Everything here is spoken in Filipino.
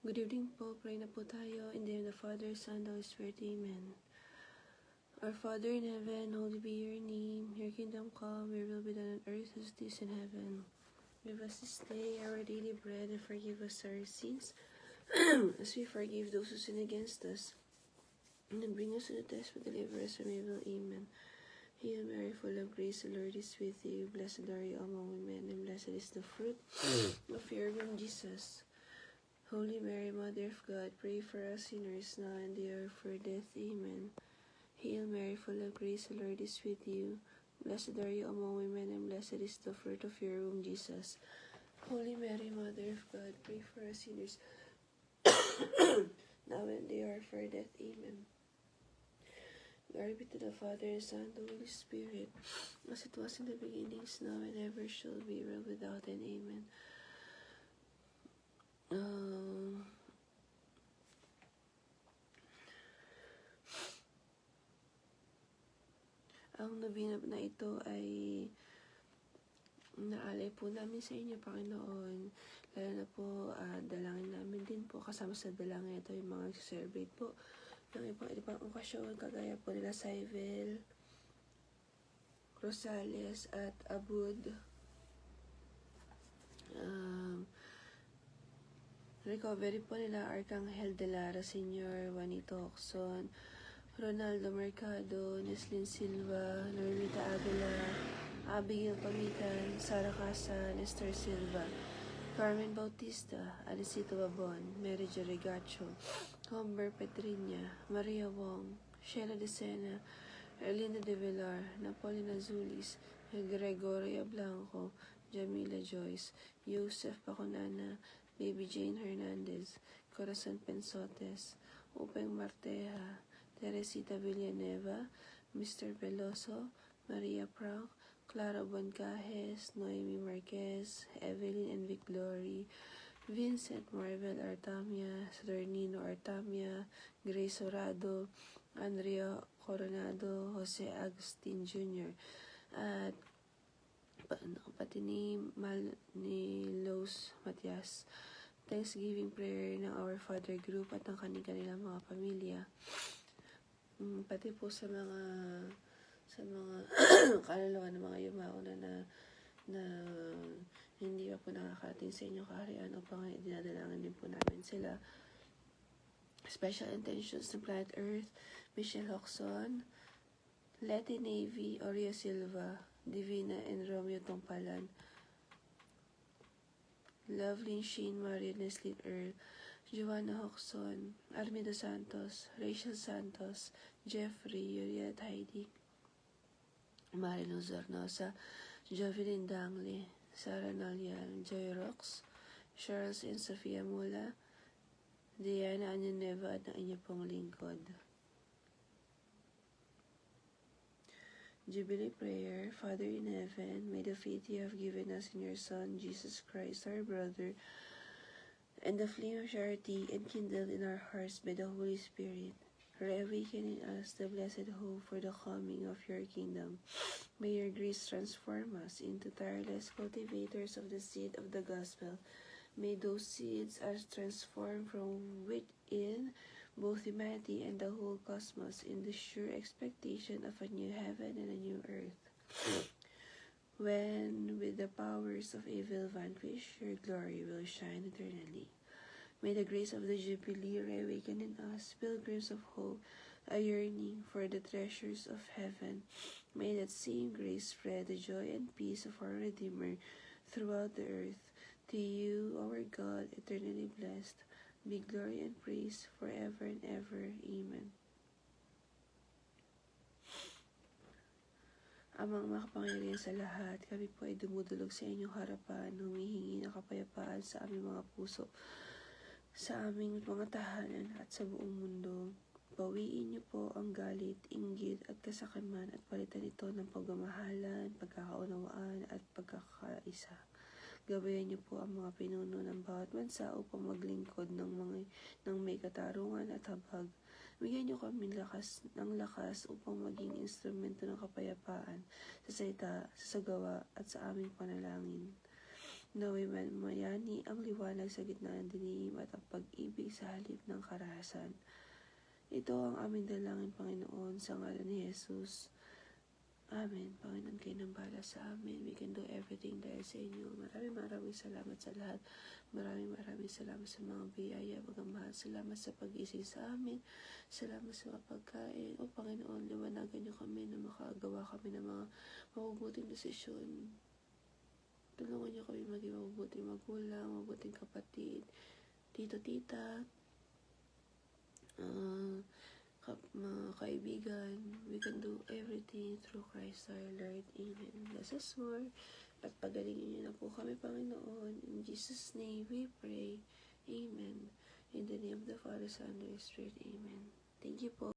Good evening po. Pray na po tayo. In the name of the Father, Son, and Holy Spirit. Amen. Our Father in heaven, holy be your name. Your kingdom come, your will be done on earth as it is in heaven. Give us this day our daily bread, and forgive us our sins, as we forgive those who sin against us. And then bring us to the test, but deliver us from evil. Amen. Hail Mary, full of grace, the Lord is with you. Blessed are you among women, and blessed is the fruit of your womb, Jesus. Holy Mary, Mother of God, pray for us sinners now and the hour of our death. Amen. Hail Mary, full of grace, the Lord is with you. Blessed are you among women, and blessed is the fruit of your womb, Jesus. Holy Mary, Mother of God, pray for us sinners now and the hour of our death. Amen. Glory be to the Father, and Son, and the Holy Spirit, as it was in the beginning, is now, and ever shall be, world without end. Amen. Ang nobina na ito ay naalay po namin sa inyo, Panginoon. Lalo na po, dalangin namin din po. Kasama sa dalangin ito yung mga celebrate po ng ibang okasyon, kagaya po nila Saivel, Rosales, at Abud. Recovery po nila Arcangel de Lara Sr., Juanito Oxon, Ronaldo Mercado, Neslin Silva, Normita Aguila, Abigail Pamitan, Sara Casa, Nestor Silva, Carmen Bautista, Alicito Babon, Mary Jo Regacho, Humber Petrinia, Maria Wong, Sheila De Sena, Erlinda De Villar, Napolina Zulis, Gregoria Blanco, Jamila Joyce, Joseph Pacunana, Baby Jane Hernandez, Corazon Pensotes, Upeng Marteja, Teresita Villanueva, Mr. Veloso, Maria Frank, Clara Boncajes, Noemi Marquez, Evelyn and Vic Glory, Vincent Marvel Artamia, Saturnino Artamia, Grace Orado, Andrea Coronado, Jose Agustin Jr., at pati ni Los Matias. Thanksgiving prayer ng Our Father Group at ng kanilang mga pamilya. Pati po sa mga kaluluwa ng mga yumao na hindi pa po nakakarating sa inyong kaharian, upang dinadalangin din po namin sila. Special intentions ng Planet Earth, Michelle Hoxon, Letty Navy, Oria Silva, Divina and Romeo Tongpalan, Lovelyn Shane, Maria Neslit Earl, Joanna Hoxon, Armido Santos, Rachel Santos, Jeffrey, Yuriat Heidi, Marino Zornosa, Jovelyn Dangle, Sarah Nalian, Joy Rox, Charles and Sofia Mula, Diana Anyaneva at ang inyo pong lingkod. Jubilee Prayer. Father in heaven, may the faith you have given us in your Son, Jesus Christ, our brother, and the flame of charity enkindled in our hearts by the Holy Spirit, reawaken in us the blessed hope for the coming of your kingdom. May your grace transform us into tireless cultivators of the seed of the gospel. May those seeds are transformed from within both humanity and the whole cosmos in the sure expectation of a new heaven and a new earth, when with the powers of evil vanquish, your glory will shine eternally. May the grace of the Jubilee reawaken in us, pilgrims of hope, a yearning for the treasures of heaven. May that same grace spread the joy and peace of our Redeemer throughout the earth. To you, our God, eternally blessed, be glory and praise forever and ever. Amen. Amang makapangyarihan sa lahat, kami po ay dumudulog sa inyong harapan, humihingi ng kapayapaan sa aming mga puso, sa aming mga tahanan at sa buong mundo. Bawiin niyo po ang galit, inggit at kasakaman at palitan ito ng pagmamahalan, pagkakaunawaan at pagkakaisa. Gabayan niyo po ang mga pinuno ng bawat bansa upang maglingkod ng may katarungan at habag. Bigyan niyo kami ng lakas upang maging instrumento ng kapayapaan sa salita, sa gawa at sa aming panalangin. Naway mayani ang liwanag sa gitna ng dilim at ang pag-ibig sa halip ng karahasan. Ito ang aming dalangin, Panginoon, sa ngalan ni Jesus. Amen. Panginoon, kayo nang bahala sa amin. We can do everything dahil sa inyo. Maraming salamat sa lahat. Maraming salamat sa mga biyaya. Magamahal. Salamat sa pag-ising sa amin. Salamat sa mga pagkain. O Panginoon, liwanagan niyo kami na makagawa kami ng mga mabubuting desisyon. Tulungan niyo kami maging mabubuting magulang, mabubuting kapatid, tito, tita, mga kaibigan. We can do everything through Christ our Lord. Amen. Bless us more. At pagalingin niyo na po kami, Panginoon. In Jesus' name we pray. Amen. In the name of the Father, Son, and Holy Spirit. Amen. Thank you po.